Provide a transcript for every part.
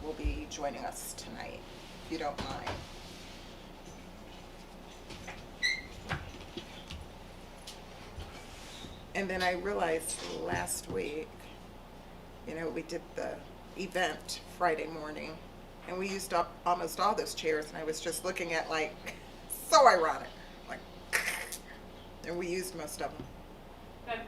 will be joining us tonight, if you don't mind. And then I realized last week, we did the event Friday morning, and we used up almost all those chairs, and I was just looking at like, so ironic, like, and we used most of them. That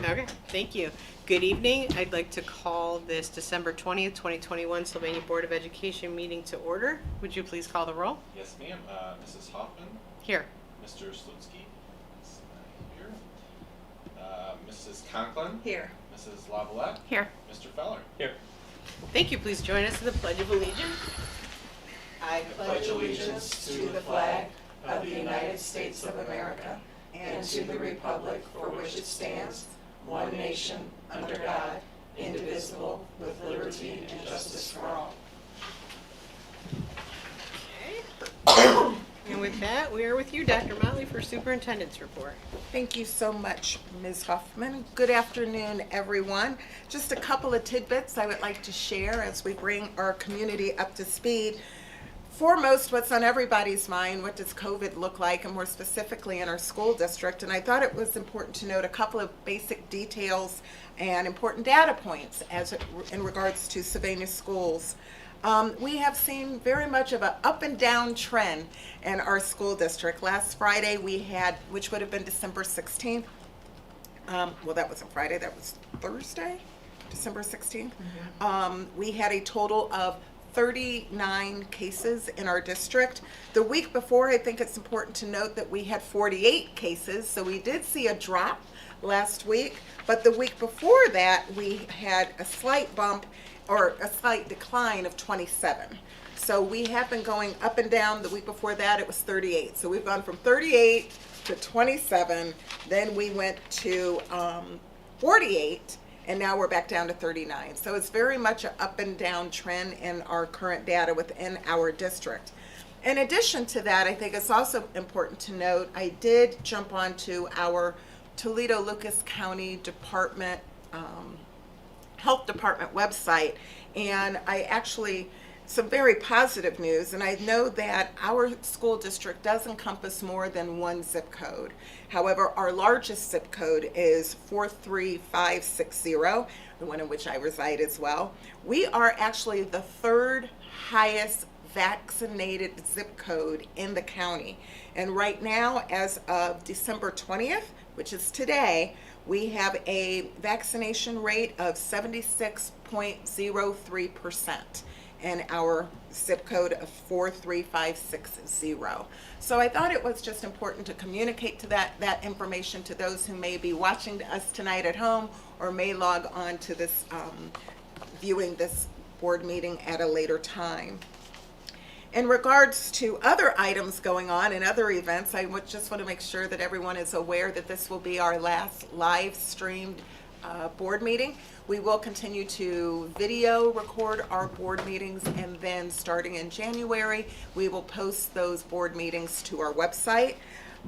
Okay, thank you. Good evening. I'd like to call this December 20th, 2021 Sylvania Board of Education meeting to order. Would you please call the roll? Yes, ma'am. Mrs. Hoffman, Here. Mr. Slutsky, is here. Mrs. Conklin, Here. Mrs. Lavalette, Here. Mr. Feller. Here. Thank you. Please join us in the Pledge of Allegiance. I pledge allegiance to the flag of the United States of America and to the republic for which it stands, one nation, under God, indivisible, with liberty and justice for all. Okay. And with that, we are with you, Dr. Motley, for Superintendents Report. Thank you so much, Ms. Huffman. Good afternoon, everyone. Just a couple of tidbits I would like to share as we bring our community up to speed. Foremost, what's on everybody's mind, what does COVID look like, and more specifically in our school district? And I thought it was important to note a couple of basic details and important data points in regards to Sylvania schools. We have seen very much of an up and down trend in our school district. Last Friday we had, which would have been December 16th. Well, that wasn't Friday, that was Thursday, December 16th. We had a total of 39 cases in our district. The week before, I think it's important to note that we had 48 cases, so we did see a drop last week, but the week before that, we had a slight bump or a slight decline of 27. So we have been going up and down. The week before that, it was 38. So we've gone from 38 to 27, then we went to 48, and now we're back down to 39. So it's very much an up and down trend in our current data within our district. In addition to that, I think it's also important to note, I did jump onto our Toledo-Lucas County Department, Health Department website, and I actually, some very positive news, and I know that our school district does encompass more than one zip code. However, our largest zip code is 43560, the one in which I reside as well. We are actually the third highest vaccinated zip code in the county. And right now, as of December 20th, which is today, we have a vaccination rate of 76.03% in our zip code of 43560. So I thought it was just important to communicate to that information to those who may be watching us tonight at home or may log on to this, viewing this board meeting at a later time. In regards to other items going on and other events, I just want to make sure that everyone is aware that this will be our last live streamed board meeting. We will continue to video record our board meetings, and then starting in January, we will post those board meetings to our website.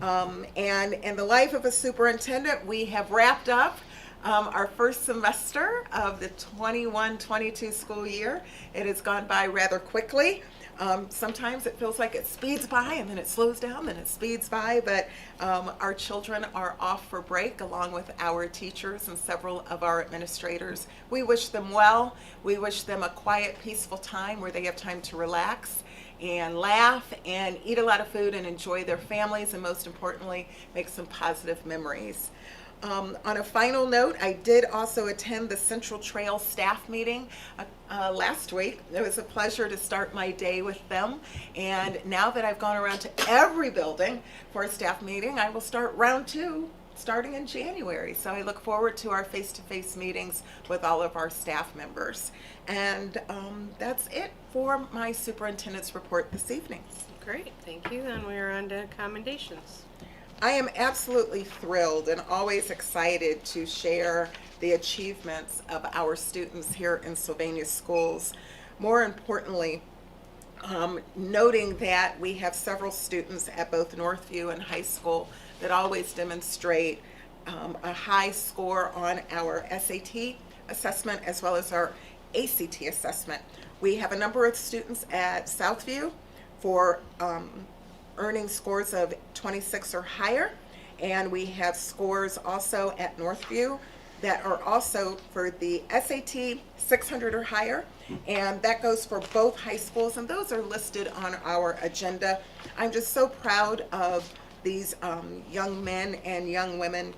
And in the life of a superintendent, we have wrapped up our first semester of the 21-22 school year. It has gone by rather quickly. Sometimes it feels like it speeds by and then it slows down, then it speeds by, but our children are off for break along with our teachers and several of our administrators. We wish them well. We wish them a quiet, peaceful time where they have time to relax and laugh and eat a lot of food and enjoy their families, and most importantly, make some positive memories. On a final note, I did also attend the Central Trail staff meeting last week. It was a pleasure to start my day with them, and now that I've gone around to every building for a staff meeting, I will start round 2 starting in January. So I look forward to our face-to-face meetings with all of our staff members. And that's it for my superintendent's report this evening. Great, thank you. And we're on to commendations. I am absolutely thrilled and always excited to share the achievements of our students here in Sylvania schools. More importantly, noting that we have several students at both Northview and high school that always demonstrate a high score on our SAT assessment as well as our ACT assessment. We have a number of students at Southview for earning scores of 26 or higher, and we have scores also at Northview that are also for the SAT 600 or higher, and that goes for both high schools, and those are listed on our agenda. I'm just so proud of these young men and young women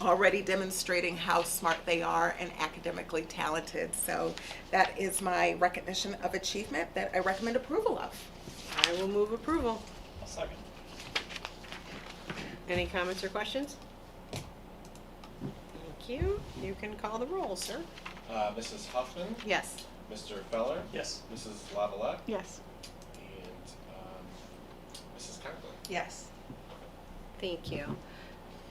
already demonstrating how smart they are and academically talented. So that is my recognition of achievement that I recommend approval of. I will move approval. I'll second. Any comments or questions? Thank you. You can call the roll, sir. Mrs. Huffman, Yes. Mr. Feller, Yes. Mrs. Lavalette, Yes. and Mrs. Conklin. Yes. Thank you.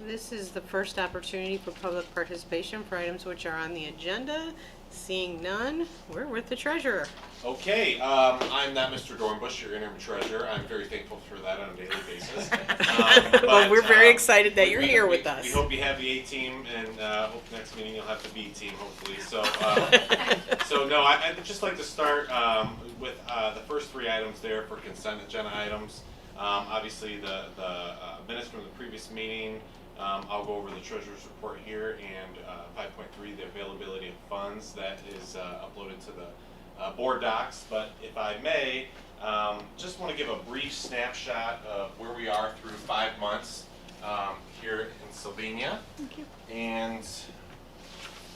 This is the first opportunity for public participation for items which are on the agenda. Seeing none, we're with the treasurer. Okay, I'm not Mr. Dornbush, your interim treasurer. I'm very thankful for that on a daily basis. Well, we're very um, excited that you're here with us. We hope you have the A team, and hope next meeting you'll have the B team, hopefully. So, no, I'd just like to start with the first three items there for consent agenda items. Obviously, the minutes from the previous meeting. I'll go over the treasurer's report here, and 5.3, the availability of funds that is uploaded to the board docs. But if I may, just want to give a brief snapshot of where we are through 5 months here in Sylvania. Thank you. And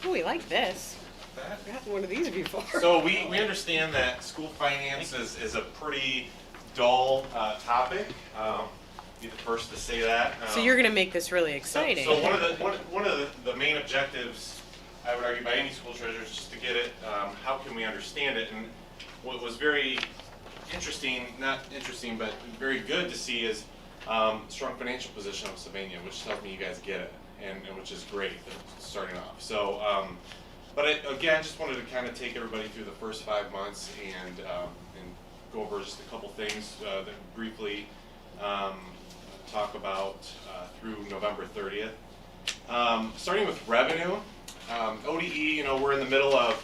Oh, we like this. that. I've gotten one of these before. So we understand that school finance is a pretty dull topic. Be the first to say that. So you're going to make this really So exciting. one of the main objectives, I would argue, by any school treasurer is just to get it. How can we understand it? And what was very not interesting, but very good to see is strong financial position of Sylvania, which tells me you guys get it, and which is great starting off. So, but again, just wanted to kind of take everybody through the first 5 months and go over just a couple things that briefly. Talk about through November 30th. Starting with revenue, ODE, we're in the middle of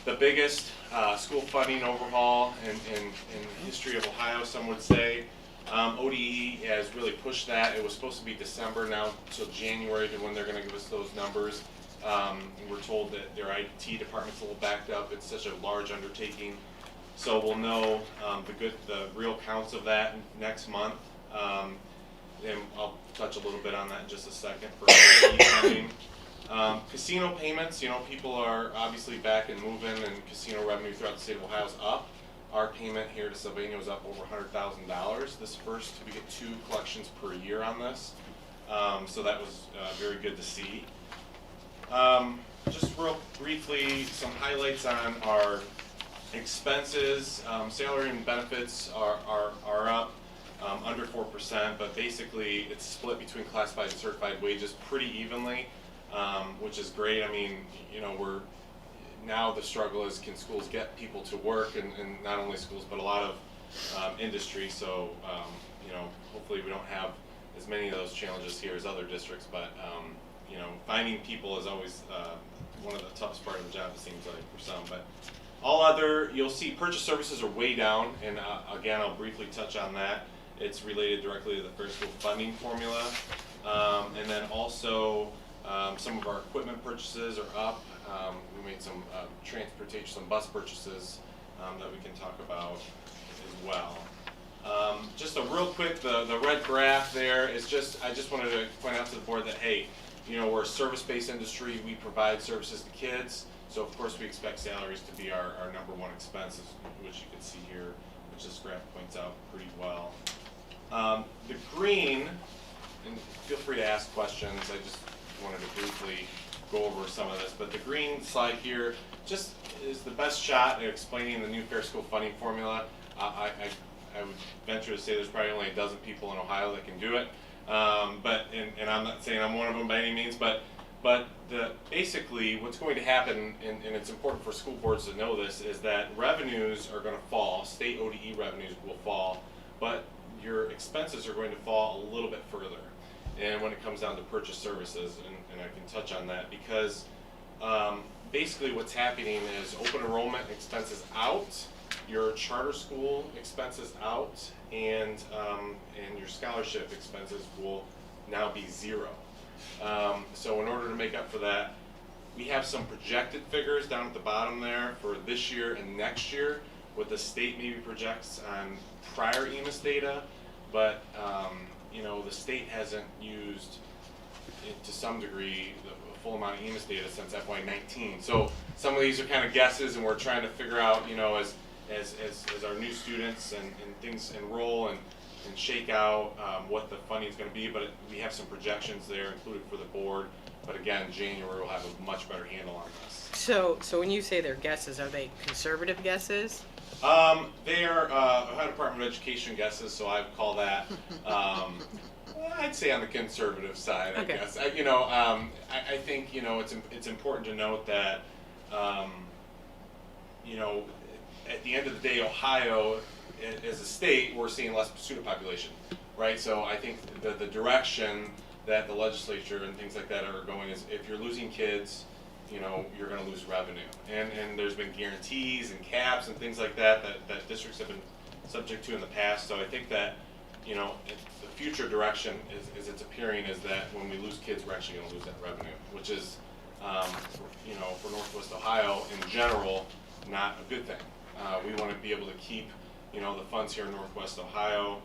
the biggest school funding overhaul in the history of Ohio, some would say. ODE has really pushed that. It was supposed to be December, now till January to when they're going to give us those numbers. And we're told that their IT department's a little backed up. It's such a large undertaking. So we'll know the real counts of that next month. And I'll touch a little bit on that in just a second for funding. Casino payments, people are obviously back and moving, and casino revenue throughout the state of Ohio is up. Our payment here to Sylvania was up over $100,000 this first. We get 2 collections per year on this. So that was very good to see. Just real briefly, some highlights on our expenses. Salary and benefits are up. Under 4%, but basically it's split between classified and certified wages pretty evenly, which is great. I mean, we're now the struggle is, can schools get people to work, and not only schools but a lot of industry. So hopefully we don't have as many of those challenges here as other districts, but finding people is always one of the toughest part of the job, it seems like, for some. But all other, you'll see purchase services are way down, and again, I'll briefly touch on that. It's related directly to the Fair School funding formula. And then also some of our equipment purchases are up. We made some some bus purchases that we can talk about as well. Just a real quick, the red graph there is I just wanted to point out to the board that, hey, we're a service-based industry. We provide services to kids. So of course we expect salaries to be our number one expense, which you can see here, which this graph points out pretty well. The green, and feel free to ask questions, I just wanted to briefly go over some of this, but the green slide here just is the best shot at explaining the new Fair School funding formula. I would venture to say there's probably only a dozen people in Ohio that can do it, and I'm not saying I'm one of them by any means, but basically what's going to happen, and it's important for school boards to know this, is that revenues are going to fall, state ODE revenues will fall, but your expenses are going to fall a little bit further. And when it comes down to purchase services, and I can touch on that, because basically what's happening is open enrollment expenses out, your charter school expenses out, and your scholarship expenses will now be zero. So in order to make up for that, we have some projected figures down at the bottom there for this year and next year, what the state maybe projects on prior EMIS data, but the state hasn't used to some degree, the full amount of EMIS data since FY19. So some of these are kind of guesses, and we're trying to figure out, as our new students and things enroll and shake out what the funding is going to be. But we have some projections there included for the board. But again, January we'll have a much better handle on this. So when you say they're guesses, are they conservative guesses? They are Ohio Department of Education guesses, so I would call that, I'd say on the conservative side, I Okay. guess. I think, it's important to note that, at the end of the day, Ohio, as a state, we're seeing less student population, right? So I think the direction that the legislature and things like that are going is if you're losing kids, you're going to lose revenue. And there's been guarantees and caps and things like that districts have been subject to in the past. So I think that, the future direction is it's appearing is that when we lose kids, we're actually going to lose that revenue, which is, for Northwest Ohio in general, not a good thing. We want to be able to keep, the funds here in Northwest Ohio.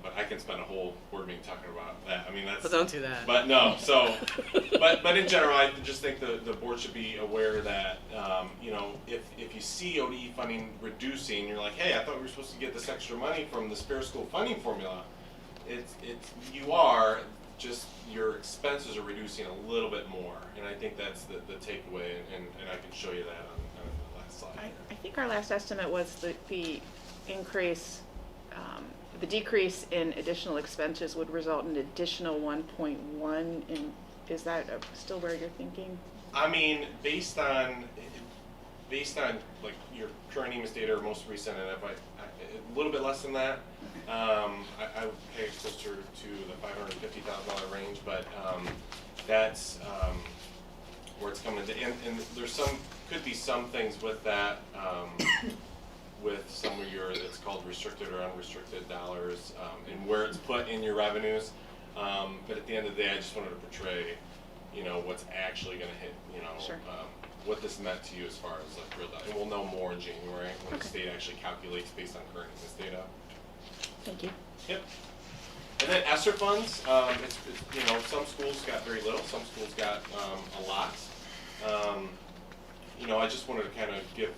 But I can spend a whole board meeting talking about that. I mean, that's. Well, don't do that. But no, so, but in general, I just think the board should be aware that, if you see ODE funding reducing, you're like, hey, I thought we were supposed to get this extra money from the Spirit School funding formula. You are, just your expenses are reducing a little bit more, and I think that's the takeaway, and I can show you that on the last slide. I think our last estimate was the increase, the decrease in additional expenses would result in an additional 1.1. Is that still where you're thinking? I mean, based on like your current EMIS data or most recent, and a little bit less than that, I would pay closer to the $550,000 range, but that's where it's coming to. And there's could be some things with that. With some of it's called restricted or unrestricted dollars, and where it's put in your revenues. But at the end of the day, I just wanted to portray, what's actually going to hit, Sure. What this meant to you as far as like real data. And we'll know more in January when the state actually calculates based on current EMIS data. Thank you. Yep. And then ESSER funds, it's some schools got very little, some schools got a lot. I just wanted to kind of give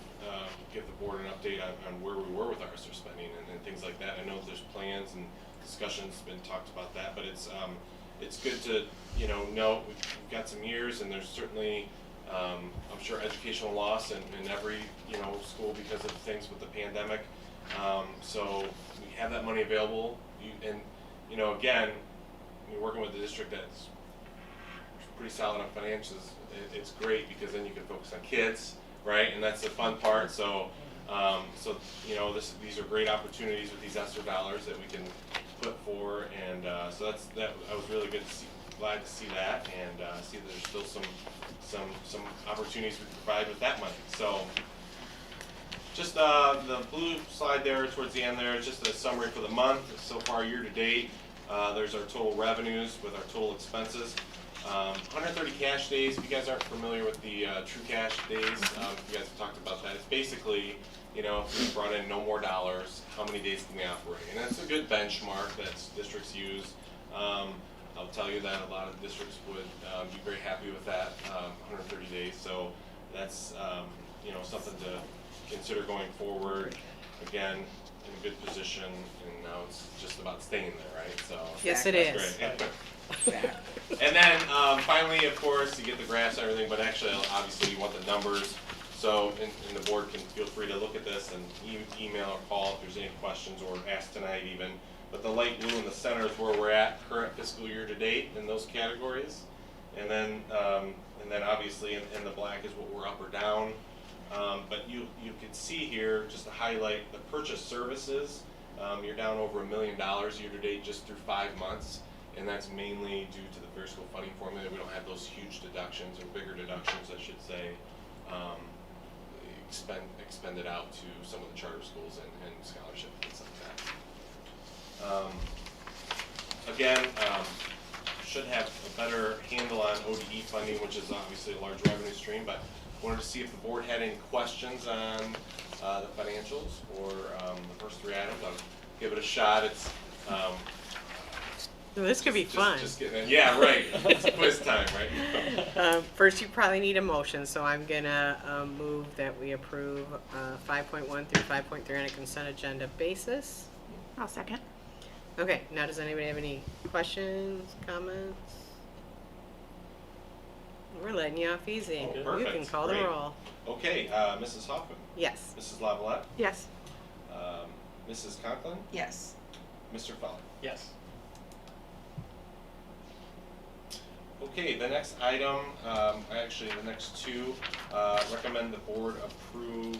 the board an update on where we were with our ESSER spending and things like that. I know there's plans and discussions been talked about that, but it's good to know we've got some years, and there's certainly I'm sure educational loss in every school because of things with the pandemic. So we have that money available, again, you're working with a district that's pretty solid on finances. It's great because then you can focus on kids, right? And that's the fun part. So, these are great opportunities with these ESSER dollars that we can put for, and so that was really glad to see that, and see that there's still some opportunities we can provide with that money. So, just the blue slide there towards the end there is just a summary for the month. So far, year to date, there's our total revenues with our total expenses. 130 cash days. If you guys aren't familiar with the true cash days, if you guys have talked about that, it's basically, if we brought in no more dollars, how many days can we operate? And that's a good benchmark that districts use. I'll tell you that a lot of districts would be very happy with that, 130 days. So that's, something to consider going forward. Again, in a good position, and now it's just about staying there, right? So Yes, it that's is. great. Exactly. And then finally, of course, you get the graphs and everything, but actually, obviously, you want the numbers. So, and the board can feel free to look at this and email or call if there's any questions, or ask tonight even. But the light blue in the center is where we're at current fiscal year to date in those categories. And then obviously in the black is what we're up or down. But you can see here, just to highlight the purchase services, you're down over $1 million year to date just through 5 months. And that's mainly due to the Fair School funding formula. We don't have those huge deductions, or bigger deductions, I should say, expended out to some of the charter schools and scholarship and things like that. Again, should have a better handle on ODE funding, which is obviously a large revenue stream, but wanted to see if the board had any questions on the financials or the first three items. I'll give it a shot. It's This could be fun. Just getting in. Yeah, right. It's quiz time, right? First, you probably need a motion, so I'm gonna move that we approve 5.1 through 5.3 on a consent agenda basis. I'll second. Okay, now does anybody have any questions, comments? We're letting you off easy. Oh, You perfect. can call Great. the roll. Okay, Mrs. Hoffman, Yes. Mrs. Lavalette, Yes. Mrs. Conklin, Yes. Mr. Feller. Yes. Okay, the next item, actually the next two, recommend the board approve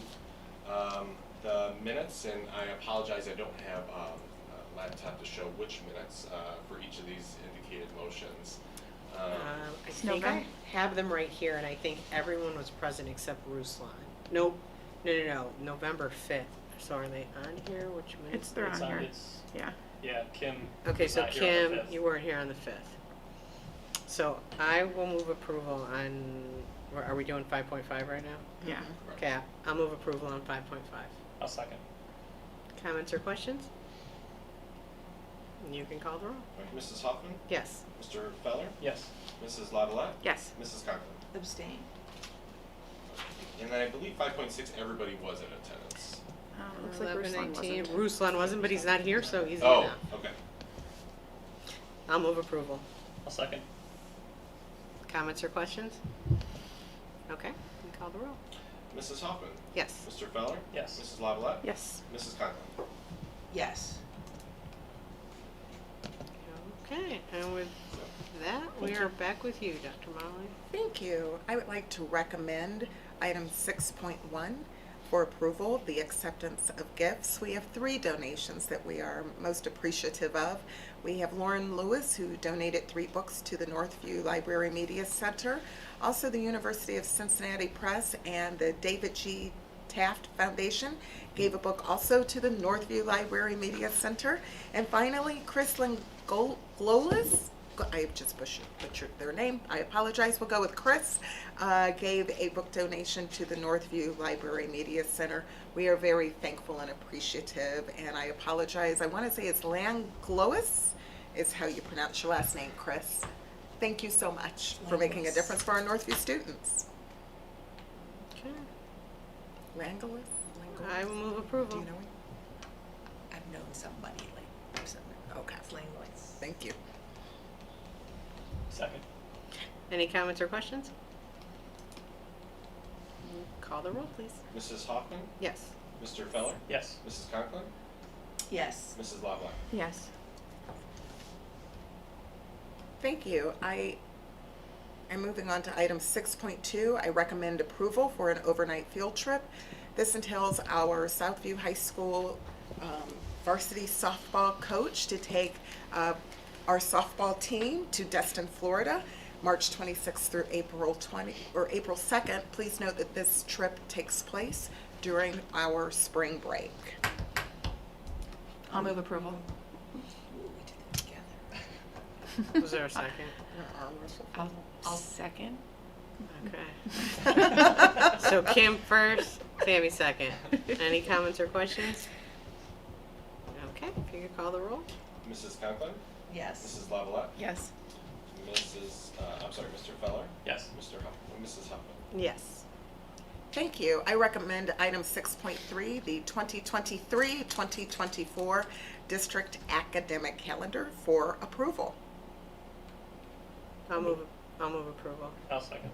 the minutes, and I apologize, I don't have a laptop to show which minutes for each of these indicated motions. I think I have them right here, and I think everyone was present except Ruslan. Nope. No. November 5th. So are they on here? Which minutes? They're It's on here. It's, Yeah. yeah, Kim. Okay, was so not here on the Kim, 5th. you weren't here on the 5th. So I will move approval on, or are we doing 5.5 right now? Yeah. Okay, I'll move approval on 5.5. I'll second. Comments or questions? You can call the roll. Right, Mrs. Hoffman, Yes. Mr. Feller, Yes. Mrs. Lavalette, Yes. Mrs. Conklin. Abstain. And then I believe 5.6, everybody was in attendance. Looks like 11, Ruslan 18. wasn't. Ruslan wasn't, but he's not here, so he's Oh, enough. okay. I'll move approval. I'll second. Comments or questions? Okay, you can call the roll. Mrs. Hoffman, Yes. Mr. Feller, Yes. Mrs. Lavalette, Yes. Mrs. Conklin. Yes. Okay, and with that, we are back with you, Dr. Molly. Thank you. I would like to recommend item 6.1 for approval, the acceptance of gifts. We have 3 donations that we are most appreciative of. We have Lauren Lewis, who donated 3 books to the Northview Library Media Center. Also, the University of Cincinnati Press and the David G. Taft Foundation gave a book also to the Northview Library Media Center. And finally, Chrislyn Glolis, I just butchered their name, I apologize, we'll go with Chris, gave a book donation to the Northview Library Media Center. We are very thankful and appreciative, and I apologize, I want to say it's Langlois is how you pronounce your last name, Chris. Thank you so much for making a difference for our Northview students. Okay. Langlois? I will move Do approval. you know him? I've known somebody like something. Okay. It's language. Thank you. Second. Any comments or questions? Call the roll, please. Mrs. Hoffman, Yes. Mr. Feller, Yes. Mrs. Conklin, Yes. Mrs. Lavalette. Yes. Thank you. I am moving on to item 6.2. I recommend approval for an overnight field trip. This entails our Southview High School varsity softball coach to take our softball team to Destin, Florida, March 26th through April 2nd. Please note that this trip takes place during our spring break. I'll move approval. Ooh, we did it together. Was there a second? I'll second. Okay. So Kim first, Tammy second. Any comments or questions? Okay, if you could call the roll. Mrs. Conklin, Yes. Mrs. Lavalette, Yes. Mr. Feller, Yes. Mrs. Huffman. Yes. Thank you. I recommend item 6.3, the 2023-2024 district academic calendar for approval. I'll move approval. I'll second.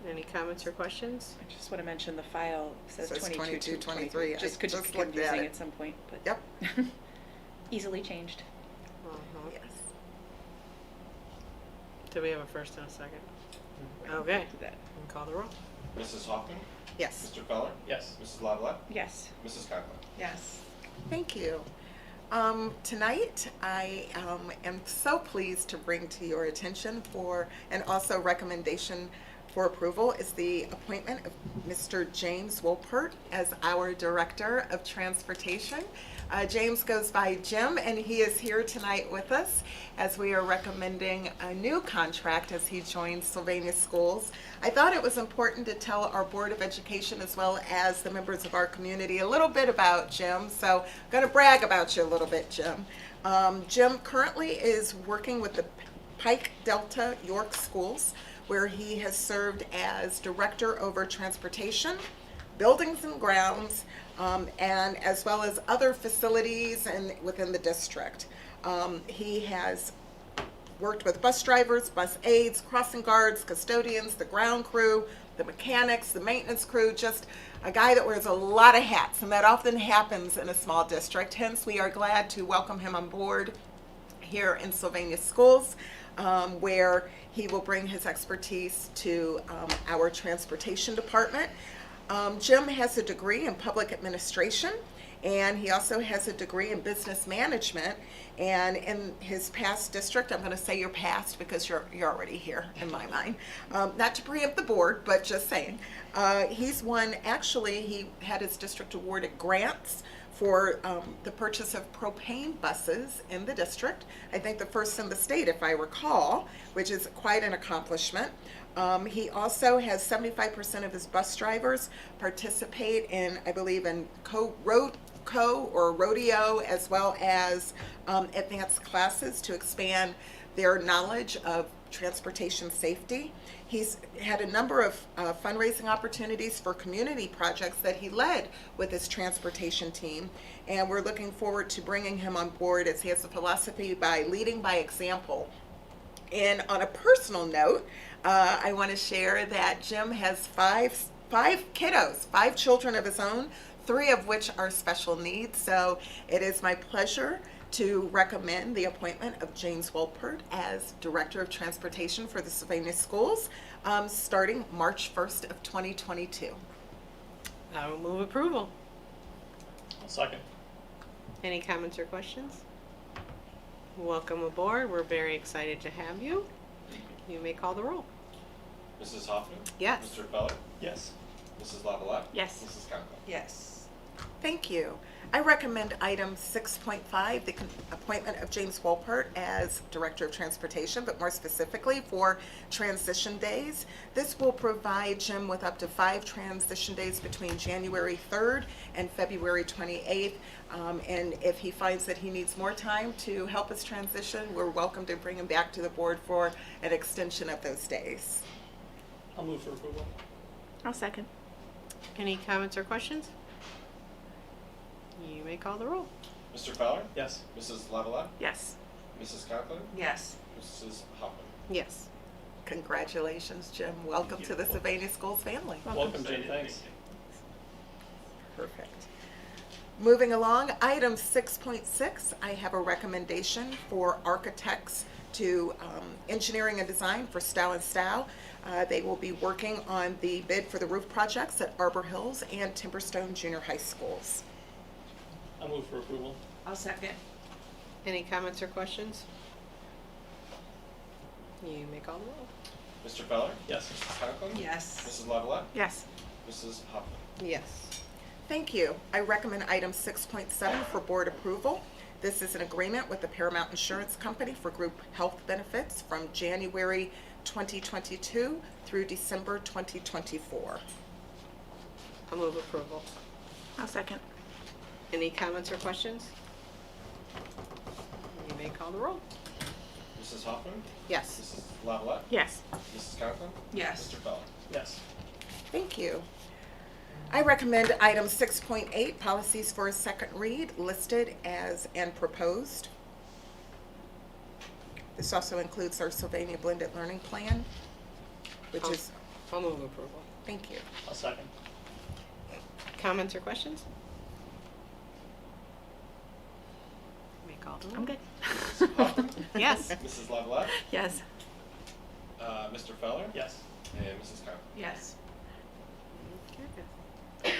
Any comments or questions? I just want to mention the file says Says 22, 23. I Just could just get looked at confusing it. at some point, but. Yep. Easily changed. Yes. Do we have a first and a second? Okay. Do that. You can call the roll. Mrs. Hoffman, Yes. Mr. Feller, Yes. Mrs. Lavalette, Yes. Mrs. Conklin. Yes. Thank you. Tonight, I am so pleased to bring to your attention and also recommendation for approval is the appointment of Mr. James Wolpert as our Director of Transportation. James goes by Jim, and he is here tonight with us as we are recommending a new contract as he joins Sylvania Schools. I thought it was important to tell our Board of Education as well as the members of our community a little bit about Jim, so I'm going to brag about you a little bit, Jim. Jim currently is working with the Pike Delta York Schools, where he has served as Director over Transportation, Buildings and Grounds, and as well as other facilities and within the district. He has worked with bus drivers, bus aides, crossing guards, custodians, the ground crew, the mechanics, the maintenance crew, just a guy that wears a lot of hats, and that often happens in a small district. Hence, we are glad to welcome him on board here in Sylvania Schools, where he will bring his expertise to our transportation department. Jim has a degree in public administration, and he also has a degree in business management. And in his past district, I'm going to say your past because you're already here in my mind. Not to preempt the board, but just saying. He's won, actually, he had his district awarded grants for the purchase of propane buses in the district. I think the first in the state, if I recall, which is quite an accomplishment. He also has 75% of his bus drivers participate in, I believe, in rodeo, as well as advanced classes to expand their knowledge of transportation safety. He's had a number of fundraising opportunities for community projects that he led with his transportation team, and we're looking forward to bringing him on board as he has a philosophy by leading by example. And on a personal note, I want to share that Jim has five kiddos, 5 children of his own, 3 of which are special needs. So it is my pleasure to recommend the appointment of James Wolpert as Director of Transportation for the Sylvania Schools, starting March 1st of 2022. I will move approval. I'll second. Any comments or questions? Welcome aboard. We're very excited to have you. You may call the roll. Mrs. Hoffman? Yes. Mr. Feller? Yes. Mrs. Lavalette? Yes. Mrs. Conklin? Yes. Thank you. I recommend item 6.5, the appointment of James Wolpert as Director of Transportation, but more specifically for transition days. This will provide Jim with up to 5 transition days between January 3rd and February 28th. And if he finds that he needs more time to help us transition, we're welcome to bring him back to the board for an extension of those days. I'll move for approval. I'll second. Any comments or questions? You may call the roll. Mr. Feller? Yes. Mrs. Lavalette? Yes. Mrs. Conklin? Yes. Mrs. Hoffman? Yes. Congratulations, Jim. Welcome to the Sylvania Schools family. Welcome, Jim. Thanks. Perfect. Moving along, item 6.6, I have a recommendation for architects to engineering and design for Stow and Stow. They will be working on the bid for the roof projects at Arbor Hills and Timberstone Junior High Schools. I'll move for approval. I'll second. Any comments or questions? You may call the roll. Mr. Feller? Yes. Mrs. Conklin? Yes. Mrs. Lavalette? Yes. Mrs. Hoffman? Yes. Thank you. I recommend item 6.7 for board approval. This is an agreement with the Paramount Insurance Company for group health benefits from January 2022 through December 2024. I'll move approval. I'll second. Any comments or questions? You may call the roll. Mrs. Hoffman? Yes. Mrs. Lavalette? Yes. Mrs. Conklin? Yes. Mr. Feller? Yes. Thank you. I recommend item 6.8, policies for a second read, listed as and proposed. This also includes our Sylvania Blended Learning Plan, which is, I'll move approval. thank you. I'll second. Comments or questions? You may call the roll. I'm good. Mrs. Hoffman? Yes. Mrs. Lavalette? Yes. Mr. Feller? Yes. And Mrs. Conklin? Yes. Okay.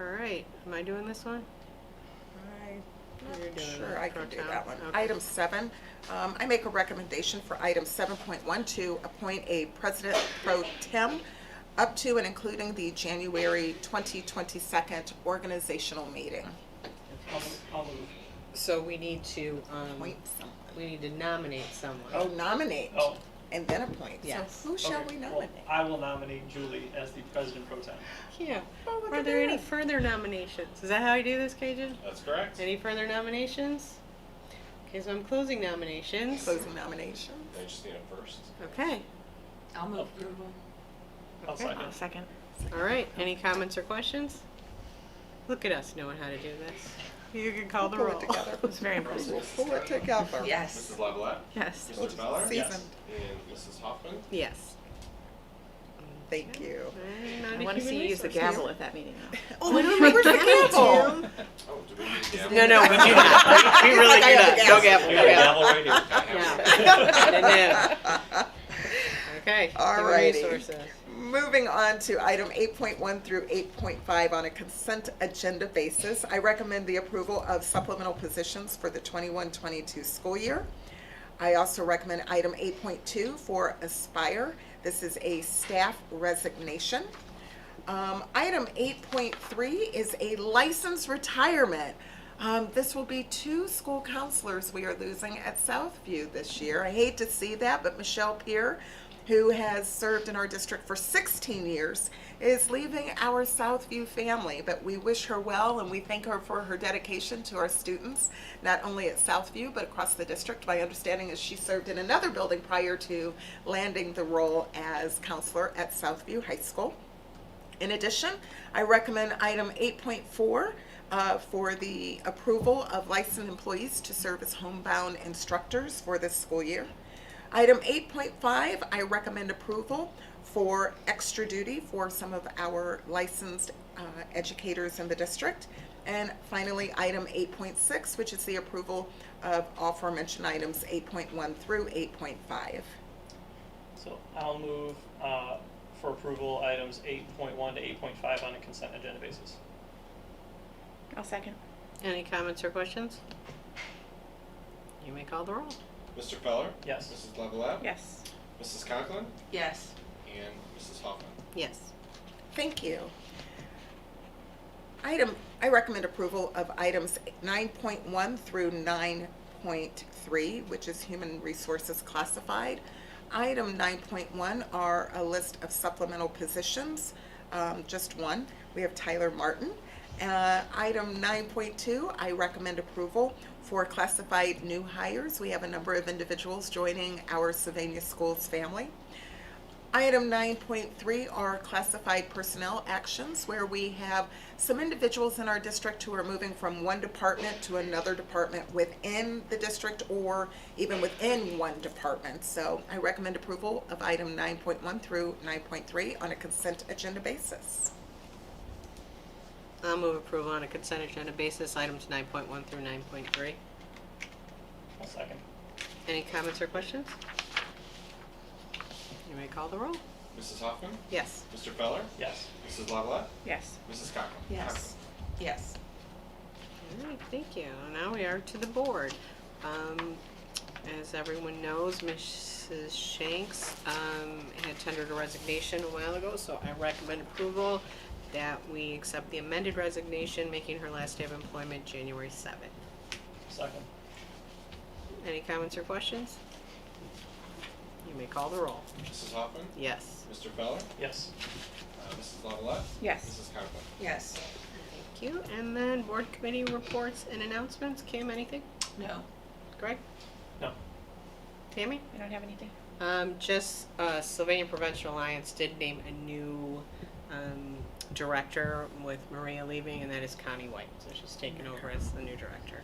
All right. Am I doing this one? I'm You're not doing sure it, I can do Pro that Tem. one. Okay. Item 7, I make a recommendation for item 7.1 to appoint a president pro tem up to and including the January 2022 organizational meeting. I'll move. So we need to, Appoint someone. we need to nominate someone. Oh, nominate. Oh, And then appoint. Yes. So who shall okay. we Well, nominate? I will nominate Julie as the president pro tem. Yeah. Oh, look Are at there any that. further nominations? Is that how I do this, Cajun? That's correct. Any further nominations? Okay, so I'm closing nominations. Closing nominations. I just need a first. Okay. I'll move approval. I'll Okay. second. I'll second. All right. Any comments or questions? Look at us knowing how to do this. You can call the Pull roll. it together. It was very impressive. We'll pull it together. Yes. Mrs. Lavalette, Yes. Mr. Feller, Yes. Seasoned. and Mrs. Hoffman. Yes. Thank you. And I want to see you use the Human gavel at that meeting. though. Oh, I remember the gavel. Oh, do we need a gavel? No, we do not. We really Like I do have not. the No gavel. gavel. We No got a gavel. gavel right here. No. Okay. All Human righty. resources. Moving on to item 8.1 through 8.5 on a consent agenda basis, I recommend the approval of supplemental positions for the 21-22 school year. I also recommend item 8.2 for Aspire. This is a staff resignation. Item 8.3 is a license retirement. This will be 2 school counselors we are losing at Southview this year. I hate to see that, but Michelle Peer, who has served in our district for 16 years, is leaving our Southview family. But we wish her well and we thank her for her dedication to our students, not only at Southview, but across the district. My understanding is she served in another building prior to landing the role as counselor at Southview High School. In addition, I recommend item 8.4 for the approval of licensed employees to serve as homebound instructors for this school year. Item 8.5, I recommend approval for extra duty for some of our licensed educators in the district. And finally, item 8.6, which is the approval of aforementioned items 8.1 through 8.5. So I'll move for approval items 8.1 to 8.5 on a consent agenda basis. I'll second. Any comments or questions? You may call the roll. Mr. Feller, Yes. Mrs. Lavalette, Yes. Mrs. Conklin, Yes. and Mrs. Hoffman. Yes. Thank you. I recommend approval of items 9.1 through 9.3, which is human resources classified. Item 9.1 are a list of supplemental positions, just one. We have Tyler Martin. Item 9.2, I recommend approval for classified new hires. We have a number of individuals joining our Sylvania Schools family. Item 9.3 are classified personnel actions, where we have some individuals in our district who are moving from one department to another department within the district or even within one department. So I recommend approval of item 9.1 through 9.3 on a consent agenda basis. I'll move approval on a consent agenda basis, items 9.1 through 9.3. I'll second. Any comments or questions? You may call the roll. Mrs. Hoffman, Yes. Mr. Feller, Yes. Mrs. Lavalette, Yes. Mrs. Conklin. Yes. Yes. All right, thank you. Now we are to the board. As everyone knows, Mrs. Shanks had tendered a resignation a while ago, so I recommend approval that we accept the amended resignation, making her last day of employment January 7th. Second. Any comments or questions? You may call the roll. Mrs. Hoffman, Yes. Mr. Feller, Yes. Mrs. Lavalette, Yes. Mrs. Conklin. Yes. Thank you. And then board committee reports and announcements. Kim, anything? No. Greg? No. Tammy? I don't have anything. Just Sylvania Prevention Alliance did name a new director with Maria leaving, and that is Connie White. So she's taken over as the new director.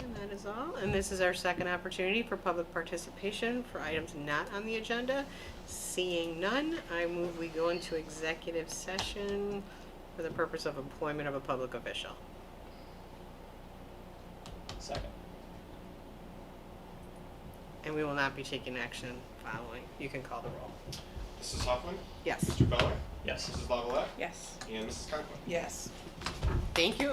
And that is all. And this is our second opportunity for public participation for items not on the agenda. Seeing none, I move we go into executive session for the purpose of employment of a public official. Second. And we will not be taking action following. You can call the roll. Mrs. Hoffman, Yes. Mr. Feller, Yes. Mrs. Lavalette, Yes. and Mrs. Conklin. Yes. Thank you.